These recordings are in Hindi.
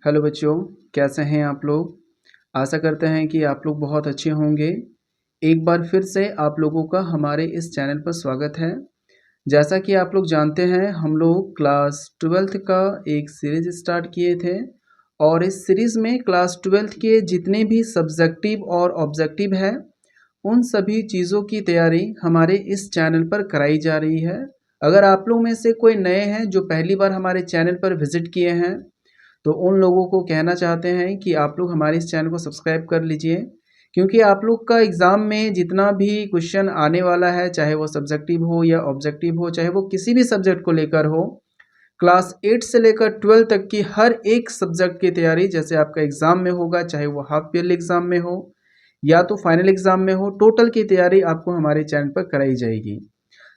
हेलो बच्चों, कैसे हैं आप लोग। आशा करते हैं कि आप लोग बहुत अच्छे होंगे। एक बार फिर से आप लोगों का हमारे इस चैनल पर स्वागत है। जैसा कि आप लोग जानते हैं, हम लोग क्लास 12th का एक सीरीज स्टार्ट किए थे और इस सीरीज में क्लास 12th के जितने भी सब्जेक्टिव और ऑब्जेक्टिव है उन सभी चीज़ों की तैयारी हमारे इस चैनल पर कराई जा रही है। अगर आप लोग में से कोई नए हैं जो पहली बार हमारे चैनल पर विजिट किए हैं तो उन लोगों को कहना चाहते हैं कि आप लोग हमारे इस चैनल को सब्सक्राइब कर लीजिए, क्योंकि आप लोग का एग्ज़ाम में जितना भी क्वेश्चन आने वाला है, चाहे वो सब्जेक्टिव हो या ऑब्जेक्टिव हो, चाहे वो किसी भी सब्जेक्ट को लेकर हो, क्लास 8 से लेकर 12 तक की हर एक सब्जेक्ट की तैयारी जैसे आपका एग्ज़ाम में होगा, चाहे वो हाफ ईयरली एग्ज़ाम में हो या तो फाइनल एग्ज़ाम में हो, टोटल की तैयारी आपको हमारे चैनल पर कराई जाएगी।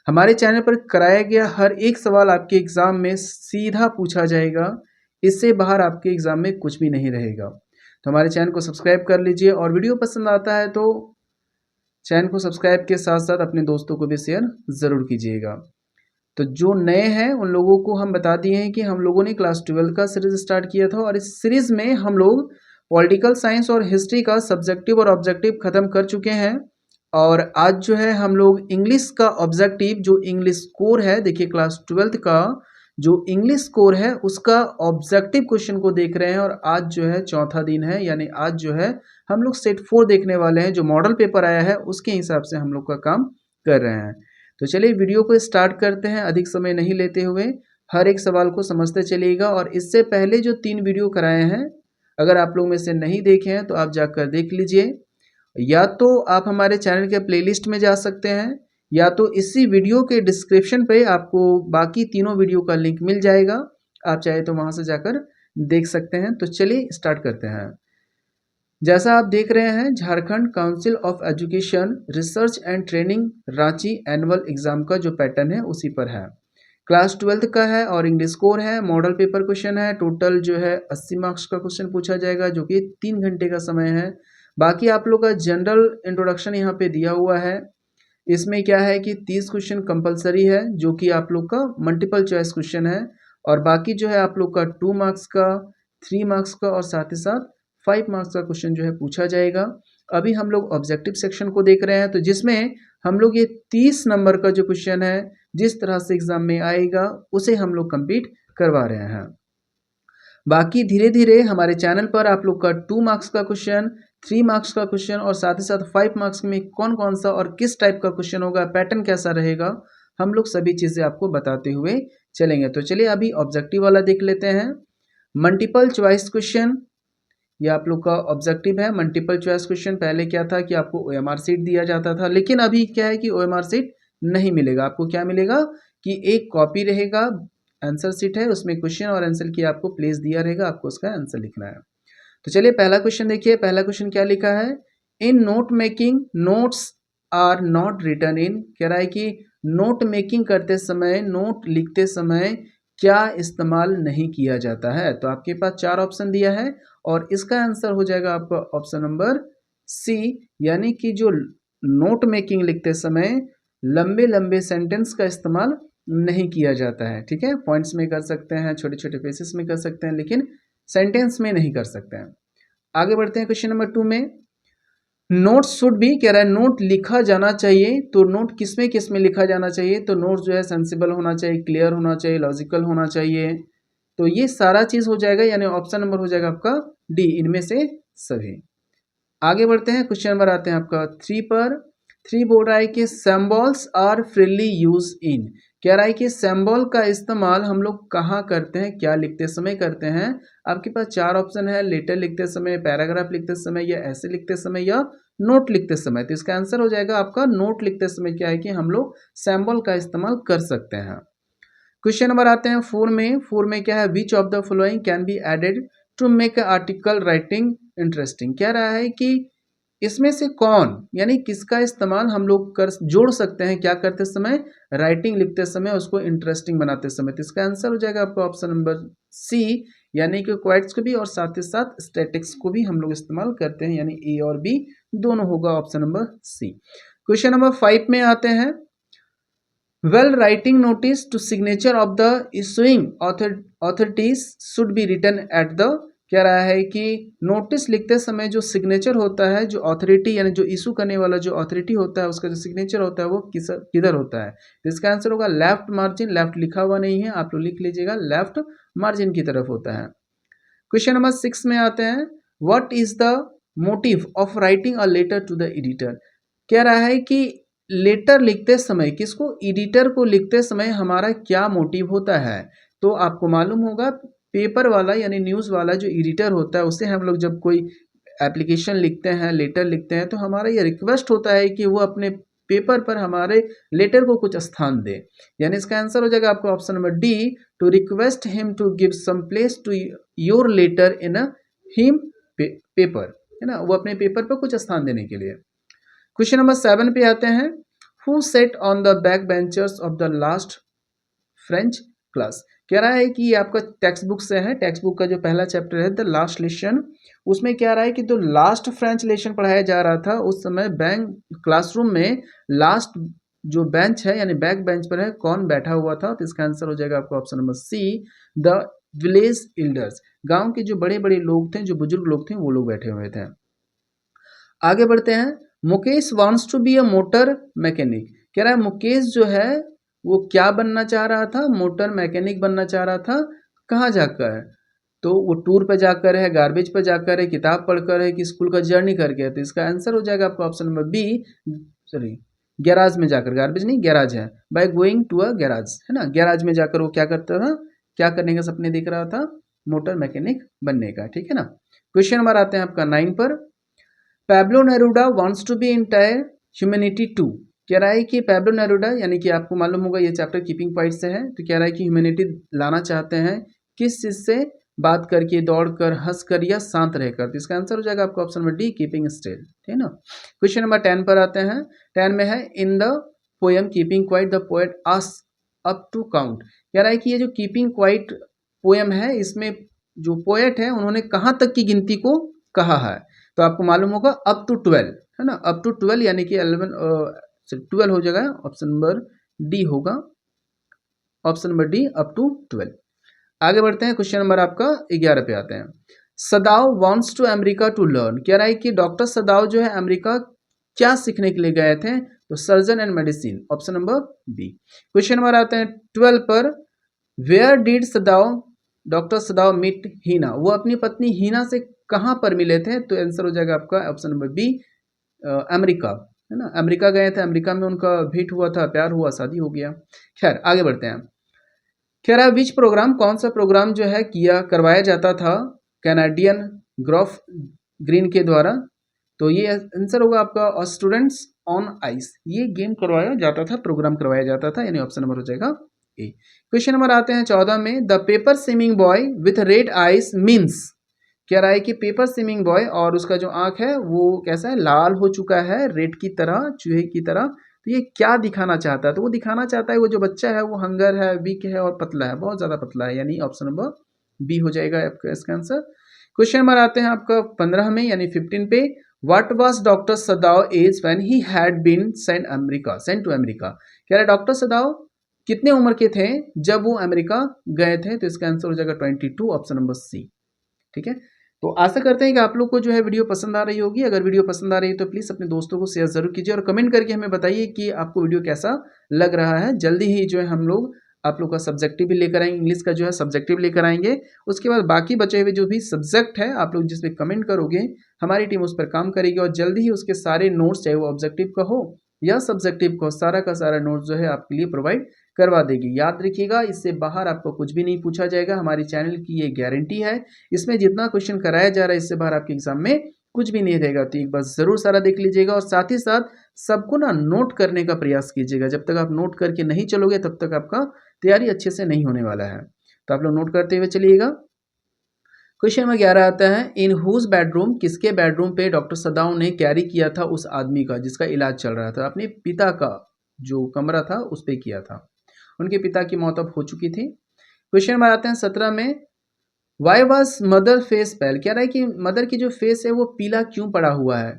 हमारे चैनल पर कराया गया हर एक सवाल आपके एग्ज़ाम में सीधा पूछा जाएगा। इससे बाहर आपके एग्ज़ाम में कुछ भी नहीं रहेगा। तो हमारे चैनल को सब्सक्राइब कर लीजिए और वीडियो पसंद आता है तो चैनल को सब्सक्राइब के साथ साथ अपने दोस्तों को भी शेयर ज़रूर कीजिएगा। तो जो नए हैं उन लोगों को हम बता दिए हैं कि हम लोगों ने क्लास 12 का सीरीज़ स्टार्ट किया था और इस सीरीज़ में हम लोग पॉलिटिकल साइंस और हिस्ट्री का सब्जेक्टिव और ऑब्जेक्टिव ख़त्म कर चुके हैं। और आज जो है हम लोग इंग्लिश का ऑब्जेक्टिव जो इंग्लिश कोर है, देखिए क्लास 12 का जो इंग्लिश कोर है उसका ऑब्जेक्टिव क्वेश्चन को देख रहे हैं। और आज जो है चौथा दिन है, यानी आज जो है हम लोग सेट 4 देखने वाले हैं। जो मॉडल पेपर आया है उसके हिसाब से हम लोग का काम कर रहे हैं। तो चलिए वीडियो को स्टार्ट करते हैं, अधिक समय नहीं लेते हुए हर एक सवाल को समझते चलिएगा। और इससे पहले जो 3 वीडियो कराए हैं, अगर आप लोग में से नहीं देखे हैं तो आप जाकर देख लीजिए, या तो आप हमारे चैनल के प्लेलिस्ट में जा सकते हैं या तो इसी वीडियो के डिस्क्रिप्शन पे आपको बाकी तीनों वीडियो का लिंक मिल जाएगा। आप चाहे तो वहां से जाकर देख सकते हैं। तो चलिए स्टार्ट करते हैं। जैसा आप देख रहे हैं, Jharkhand council of education research and training Ranchi annual exam का जो पैटर्न है उसी पर है। क्लास 12 का है और इंग्लिश कोर है, मॉडल पेपर क्वेश्चन है। टोटल जो है 80 मार्क्स का क्वेश्चन पूछा जाएगा, जो कि 3 घंटे का समय है। बाकी आप लोग का जनरल इंट्रोडक्शन यहाँ पे दिया हुआ है। इसमें क्या है कि 30 क्वेश्चन कंपलसरी है, जो कि आप लोग का मल्टीपल चॉइस क्वेश्चन है। और बाकी जो है आप लोग का 2 मार्क्स का, 3 मार्क्स का और साथ ही साथ 5 मार्क्स का क्वेश्चन जो है पूछा जाएगा। अभी हम लोग ऑब्जेक्टिव सेक्शन को देख रहे हैं, तो जिसमें हम लोग ये 30 नंबर का जो क्वेश्चन है जिस तरह से एग्जाम में आएगा उसे हम लोग कंप्लीट करवा रहे हैं। बाकी धीरे धीरे हमारे चैनल पर आप लोग का 2 मार्क्स का क्वेश्चन, 3 मार्क्स का क्वेश्चन और साथ ही साथ 5 मार्क्स में कौन कौन सा और किस टाइप का क्वेश्चन होगा, पैटर्न कैसा रहेगा, हम लोग सभी चीज़ें आपको बताते हुए चलेंगे। तो चलिए अभी ऑब्जेक्टिव वाला देख लेते हैं। मल्टीपल चॉइस क्वेश्चन, ये आप लोग का ऑब्जेक्टिव है। मल्टीपल चॉइस क्वेश्चन पहले क्या था कि आपको OMR सीट दिया जाता था, लेकिन अभी क्या है कि OMR सीट नहीं मिलेगा। आपको क्या मिलेगा कि एक कॉपी रहेगा, आंसर सीट है, उसमें क्वेश्चन और आंसर की आपको प्लेस दिया रहेगा, आपको उसका आंसर लिखना है। तो चलिए पहला क्वेश्चन देखिए। पहला क्वेश्चन क्या लिखा है, in note making notes are not written in. कह रहा है कि नोट मेकिंग करते समय, नोट लिखते समय क्या इस्तेमाल नहीं किया जाता है। तो आपके पास 4 ऑप्शन दिया है और इसका आंसर हो जाएगा आपका ऑप्शन नंबर सी, यानी कि जो नोट मेकिंग लिखते समय लंबे लंबे सेंटेंस का इस्तेमाल नहीं किया जाता है। ठीक है, पॉइंट्स में कर सकते हैं, छोटे छोटे पेसेस में कर सकते हैं, लेकिन सेंटेंस में नहीं कर सकते हैं। आगे बढ़ते हैं क्वेश्चन नंबर 2 में। नोट शुड बी, कह रहा है नोट लिखा जाना चाहिए। तो नोट किस में लिखा जाना चाहिए, तो नोट जो है सेंसिबल होना चाहिए, क्लियर होना चाहिए, लॉजिकल होना चाहिए। तो ये सारा चीज हो जाएगा, यानी ऑप्शन नंबर हो जाएगा आपका डी, इनमें से सभी। आगे बढ़ते हैं, क्वेश्चन नंबर आते हैं आपका 3 पर। 3 बोल रहा है कि symbols are freely use in. कह रहा है कि सिंबल का इस्तेमाल हम लोग कहाँ करते हैं, क्या लिखते समय करते हैं। आपके पास 4 ऑप्शन है, लेटर लिखते समय, पैराग्राफ लिखते समय, या ऐसे लिखते समय, या नोट लिखते समय। तो इसका आंसर हो जाएगा आपका नोट लिखते समय क्या है कि हम लोग सिंबल का इस्तेमाल कर सकते हैं। क्वेश्चन नंबर आते हैं 4 में। 4 में क्या है, which of the following can be added to make article writing interesting. कह रहा है कि इसमें से कौन, यानी किसका इस्तेमाल हम लोग कर जोड़ सकते हैं, क्या करते समय, राइटिंग लिखते समय, उसको इंटरेस्टिंग बनाते समय। तो इसका आंसर हो जाएगा आपका ऑप्शन नंबर सी, यानी कि क्वाइट्स को भी और साथ ही साथ स्टैटिक्स को भी हम लोग इस्तेमाल करते हैं, यानी ए और बी दोनों होगा option number C. Question number 5 में आते हैं। Well writing notice to signature of the issuing authorities should be written at the. कह रहा है कि नोटिस लिखते समय जो सिग्नेचर होता है, जो अथॉरिटी यानी जो इशू करने वाला जो अथॉरिटी होता है उसका जो सिग्नेचर होता है वो किधर होता है। तो इसका आंसर होगा लेफ्ट मार्जिन। लेफ्ट लिखा हुआ नहीं है, आप लोग लिख लीजिएगा लेफ्ट मार्जिन की तरफ होता है। क्वेश्चन नंबर 6 में आते हैं, what is the motive of writing a letter to the editor. कह रहा है कि लेटर लिखते समय, किसको, एडिटर को लिखते समय हमारा क्या मोटिव होता है। तो आपको मालूम होगा पेपर वाला यानी न्यूज़ वाला जो एडिटर होता है उससे हम लोग जब कोई एप्लीकेशन लिखते हैं, लेटर लिखते हैं, तो हमारा ये रिक्वेस्ट होता है कि वो अपने पेपर पर हमारे लेटर को कुछ स्थान दे। यानी इसका आंसर हो जाएगा आपको option number D, to request him to give some place to your letter in a him paper, है ना, वो अपने पेपर पर कुछ स्थान देने के लिए। क्वेश्चन नंबर 7 पे आते हैं, who set on the back benchers of the last French class. कह रहा है कि ये आपका टेक्स्ट बुक से है, टेक्स्ट बुक का जो पहला चैप्टर है द लास्ट लेसन, उसमें क्या रहा है कि जो लास्ट फ्रेंच लेसन पढ़ाया जा रहा था उस समय बैंक क्लासरूम में लास्ट जो बेंच है यानी बैक बेंच पर है कौन बैठा हुआ था। तो इसका आंसर हो जाएगा आपका option number C, the village elders. गांव के जो बड़े बड़े लोग थे, जो बुजुर्ग लोग थे, वो लोग बैठे हुए थे। आगे बढ़ते हैं, Mukesh wants to be a motor mechanic. कह रहा है मुकेश जो है वो क्या बनना चाह रहा था, मोटर मैकेनिक बनना चाह रहा था। कहाँ जाकर, तो वो टूर पे जाकर है, गार्बेज पे जाकर है, किताब पढ़कर है, कि स्कूल का जर्नी करके है। तो इसका आंसर हो जाएगा आपका option number B, sorry garage में जाकर, गार्बेज नहीं गैराज है, by going to a garage, है ना, गैराज में जाकर वो क्या करता था, क्या करने का सपने देख रहा था, मोटर मैकेनिक बनने का। ठीक है ना। क्वेश्चन नंबर आते हैं आपका 9 पर, Pablo Neruda wants to be entire humanity to. कह रहा है कि पैब्लो नेरूडा यानी कि आपको मालूम होगा ये चैप्टर कीपिंग पॉइंट से है, तो कह रहा है कि ह्यूमैनिटी लाना चाहते हैं किस चीज से, बात करके, दौड़कर, हंसकर या शांत रहकर। तो इसका आंसर हो जाएगा आपका option number D, keeping still. ठीक है ना। क्वेश्चन नंबर 10 पर आते हैं। 10 में है, in the poem keeping quiet the poet asks up to count. कह रहा है कि ये जो कीपिंग क्वाइट पोएम है इसमें जो पोएट है उन्होंने कहाँ तक की गिनती को कहा है। तो आपको मालूम होगा अप टू 12, है ना, अप टू 12 यानी कि 12 हो जाएगा, ऑप्शन नंबर डी होगा, option number D up to 12। आगे बढ़ते हैं, क्वेश्चन नंबर आपका 11 पे आते हैं। Sadao wants to America to learn. कह रहा है कि डॉक्टर सदाव जो है अमेरिका क्या सीखने के लिए गए थे, तो surgeon and medicine, option number B. Question number आते हैं 12 पर, where did Sadao doctor Sadao meet Hana. वो अपनी पत्नी हीना से कहाँ पर मिले थे, तो आंसर हो जाएगा आपका ऑप्शन नंबर बी, अमेरिका, है ना, अमेरिका गए थे, अमेरिका में उनका भेंट हुआ था, प्यार हुआ, शादी हो गया। खैर आगे बढ़ते हैं। कह रहा है विच प्रोग्राम, कौन सा प्रोग्राम जो है किया करवाया जाता था कैनेडियन ग्रोफ ग्रीन के द्वारा। तो ये आंसर होगा आपका स्टूडेंट्स ऑन आइस, ये गेम करवाया जाता था, प्रोग्राम करवाया जाता था, यानी ऑप्शन नंबर हो जाएगा ए। क्वेश्चन नंबर आते हैं 14 में, the paper swimming boy with red eyes means. कह रहा है कि पेपर स्विमिंग बॉय और उसका जो आंख है वो कैसा है, लाल हो चुका है, रेड की तरह, चूहे की तरह। तो ये क्या दिखाना चाहता है, तो वो दिखाना चाहता है वो जो बच्चा है वो हंगर है, वीक है और पतला है, बहुत ज़्यादा पतला है, यानी ऑप्शन नंबर बी हो जाएगा आपका इसका आंसर। क्वेश्चन नंबर आते हैं आपका 15 में यानी 15 पे, what was doctor Sadao age when he had been sent to America. कह रहा है डॉक्टर सदाव कितने उम्र के थे जब वो अमेरिका गए थे, तो इसका आंसर हो जाएगा 22, ऑप्शन नंबर सी। ठीक है। तो आशा करते हैं कि आप लोग को जो है वीडियो पसंद आ रही होगी। अगर वीडियो पसंद आ रही है तो प्लीज़ अपने दोस्तों को शेयर जरूर कीजिए और कमेंट करके हमें बताइए कि आपको वीडियो कैसा लग रहा है। जल्दी ही जो है हम लोग आप लोग का सब्जेक्टिव भी लेकर आएंगे, इंग्लिश का जो है सब्जेक्टिव लेकर आएंगे। उसके बाद बाकी बचे हुए जो भी सब्जेक्ट है आप लोग जिसमें कमेंट करोगे हमारी टीम उस पर काम करेगी और जल्दी ही उसके सारे नोट्स, चाहे वो ऑब्जेक्टिव का हो या सब्जेक्टिव का, सारा का सारा नोट्स जो है आपके लिए प्रोवाइड करवा देगी। याद रखिएगा इससे बाहर आपको कुछ भी नहीं पूछा जाएगा, हमारी चैनल की ये गारंटी है। इसमें जितना क्वेश्चन कराया जा रहा है इससे बाहर आपके एग्जाम में कुछ भी नहीं रहेगा। तो एक बार जरूर सारा देख लीजिएगा और साथ ही साथ सबको ना नोट करने का प्रयास कीजिएगा। जब तक आप नोट करके नहीं चलोगे तब तक आपका तैयारी अच्छे से नहीं होने वाला है। तो आप लोग नोट करते हुए चलिएगा। क्वेश्चन नंबर 11 आता है, इन हुज बेडरूम, किसके बेडरूम पे डॉक्टर सदाव ने कैरी किया था उस आदमी का जिसका इलाज चल रहा था, अपने पिता का जो कमरा था उस पर किया था। उनके पिता की मौत अब हो चुकी थी। क्वेश्चन नंबर आते हैं 17 में, वाई वॉज मदर फेस पेल। कह रहा है कि मदर की जो फेस है वो पीला क्यों पड़ा हुआ है,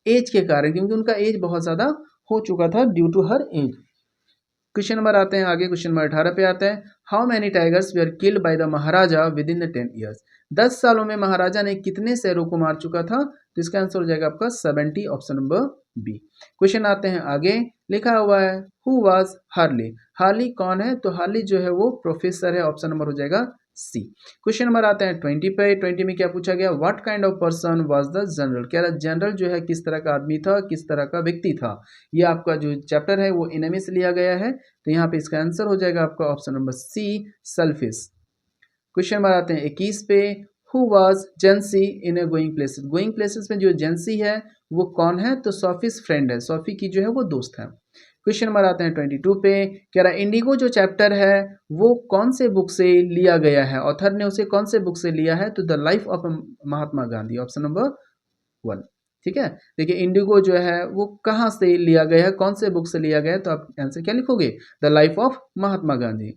एज के कारण, क्योंकि उनका एज बहुत ज़्यादा हो चुका था, due to her age. Question number आते हैं आगे, क्वेश्चन नंबर 18 पे आते हैं, how many tigers were killed by the Maharaja with in the 10 years. 10 सालों में महाराजा ने कितने शेरों को मार चुका था? तो इसका आंसर हो जाएगा आपका 70, ऑप्शन नंबर बी। क्वेश्चन आते हैं आगे, लिखा हुआ है हु वाज हार्ली। हार्ली कौन है? तो हार्ली जो है वो प्रोफेसर है, ऑप्शन नंबर हो जाएगा सी। क्वेश्चन नंबर आते हैं 20 पे। 20 में क्या पूछा गया? What kind of person was the general. कह रहा जनरल जो है किस तरह का आदमी था, किस तरह का व्यक्ति था। ये आपका जो चैप्टर है वो एनिमी से लिया गया है, तो यहाँ पे इसका आंसर हो जाएगा आपका option number C, selfish. Question number आते हैं 21 पे। Who was Jansie in a going places. Going places में जो जेंसी है वो कौन है? तो सोफीज फ्रेंड है, सोफी की जो है वो दोस्त है। क्वेश्चन नंबर आते हैं 22 पे। कह रहा इंडिगो जो चैप्टर है वो कौन से बुक से लिया गया है, ऑथर ने उसे कौन से बुक से लिया है? तो the life of Mahatma Gandhi, option number 1। ठीक है, देखिए इंडिगो जो है वो कहाँ से लिया गया है, कौन से बुक से लिया गया है? तो आप आंसर क्या लिखोगे? The life of Mahatma Gandhi.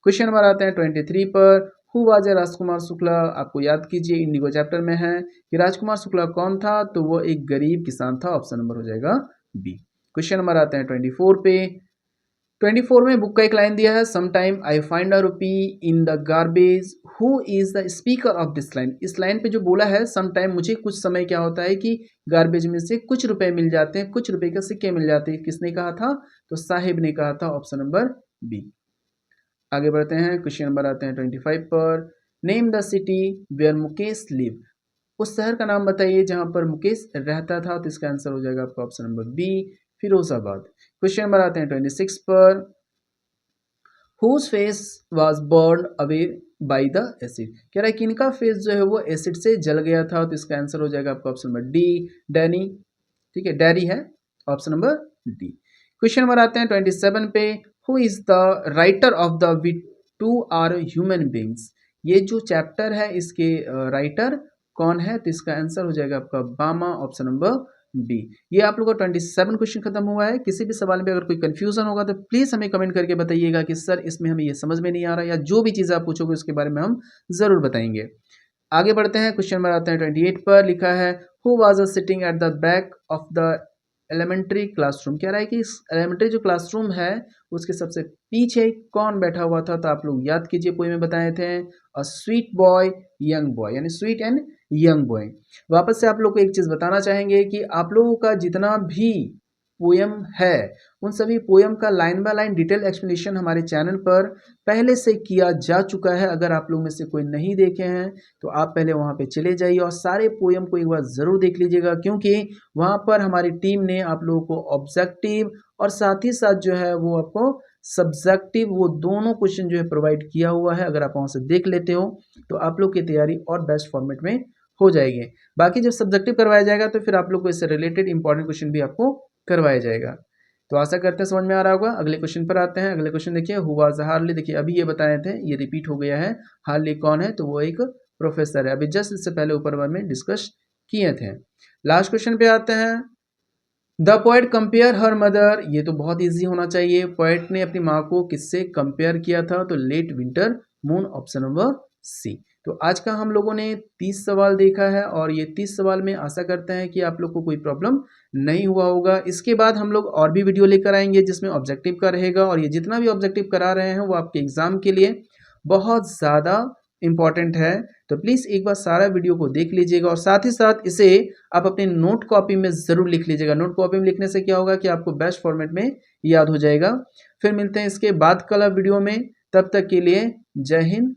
Question number आते हैं 23 पर। Who was a Rajkumar Shukla. आपको याद कीजिए इंडिगो चैप्टर में है कि राजकुमार शुक्ला कौन था? तो वो एक गरीब किसान था, ऑप्शन नंबर हो जाएगा बी। क्वेश्चन नंबर आते हैं 24 पे। 24 में बुक का एक लाइन दिया है, sometime I find a rupee in the garbage, who is the speaker of this line. इस लाइन पे जो बोला है समटाइम, मुझे कुछ समय क्या होता है कि गार्बेज में से कुछ रुपए मिल जाते हैं, कुछ रुपए के सिक्के मिल जाते हैं, किसने कहा था? तो साहिब ने कहा था, ऑप्शन नंबर बी। आगे बढ़ते हैं, क्वेश्चन नंबर आते हैं 25 पर। Name the city where Mukesh live. उस शहर का नाम बताइए जहां पर मुकेश रहता था, तो इसका आंसर हो जाएगा आपका option number B, Firozabad. Question number आते हैं 26 पर। Whose face was burn away by the acid. कह रहा है कि इनका फेस जो है वो एसिड से जल गया था, तो इसका आंसर हो जाएगा आपका ऑप्शन नंबर डी, डैनी। ठीक है, डैरी है, option number D. Question number आते हैं 27 पे। Who is the writer of the we too are human beings. ये जो चैप्टर है इसके राइटर कौन है? तो इसका आंसर हो जाएगा आपका बामा, ऑप्शन नंबर बी। ये आप लोगों का 27 क्वेश्चन खत्म हुआ है। किसी भी सवाल में अगर कोई कंफ्यूजन होगा तो प्लीज हमें कमेंट करके बताइएगा कि सर इसमें हमें ये समझ में नहीं आ रहा, या जो भी चीज़ आप पूछोगे उसके बारे में हम जरूर बताएंगे। आगे बढ़ते हैं, क्वेश्चन नंबर आते हैं 28 पर। लिखा है who was sitting at the back of the elementary classroom. कह रहा है कि इस एलिमेंट्री जो क्लासरूम है उसके सबसे पीछे कौन बैठा हुआ था? तो आप लोग याद कीजिए, पोएम में बताए थे a sweet boy young boy, यानी स्वीट एंड यंग बॉय। वापस से आप लोग को एक चीज बताना चाहेंगे कि आप लोगों का जितना भी पोयम है उन सभी पोयम का line by line detail explanation हमारे चैनल पर पहले से किया जा चुका है। अगर आप लोग में से कोई नहीं देखे हैं तो आप पहले वहां पे चले जाइए और सारे पोयम को एक बार जरूर देख लीजिएगा, क्योंकि वहां पर हमारी टीम ने आप लोगों को ऑब्जेक्टिव और साथ ही साथ जो है वो आपको सब्जेक्टिव, वो दोनों क्वेश्चन जो है प्रोवाइड किया हुआ है। अगर आप वहां से देख लेते हो तो आप लोग की तैयारी और बेस्ट फॉर्मेट में हो जाएगी। बाकी जब सब्जेक्टिव करवाया जाएगा तो फिर आप लोग को इससे रिलेटेड इंपॉर्टेंट क्वेश्चन भी आपको करवाया जाएगा। तो आशा करते हैं समझ में आ रहा होगा। अगले क्वेश्चन पर आते हैं। अगले क्वेश्चन देखिए, हु वाज हार्ली। देखिए अभी ये बताए थे, ये रिपीट हो गया है। हार्ली कौन है? तो वो एक प्रोफेसर है, अभी जस्ट इससे पहले ऊपर बार में डिस्कस किए थे। लास्ट क्वेश्चन पे आते हैं। The poet compare her mother. ये तो बहुत इजी होना चाहिए। पोएट ने अपनी माँ को किससे कंपेयर किया था? तो late winter moon, option number C. तो आज का हम लोगों ने 30 सवाल देखा है और ये 30 सवाल में आशा करते हैं कि आप लोग को कोई प्रॉब्लम नहीं हुआ होगा। इसके बाद हम लोग और भी वीडियो लेकर आएंगे जिसमें ऑब्जेक्टिव का रहेगा, और ये जितना भी ऑब्जेक्टिव करा रहे हैं वो आपके एग्जाम के लिए बहुत ज़्यादा इम्पॉर्टेंट है। तो प्लीज़ एक बार सारा वीडियो को देख लीजिएगा और साथ ही साथ इसे आप अपने नोट कॉपी में ज़रूर लिख लीजिएगा। नोट कॉपी में लिखने से क्या होगा कि आपको बेस्ट फॉर्मेट में याद हो जाएगा। फिर मिलते हैं इसके बाद कल वीडियो में, तब तक के लिए जय हिंद,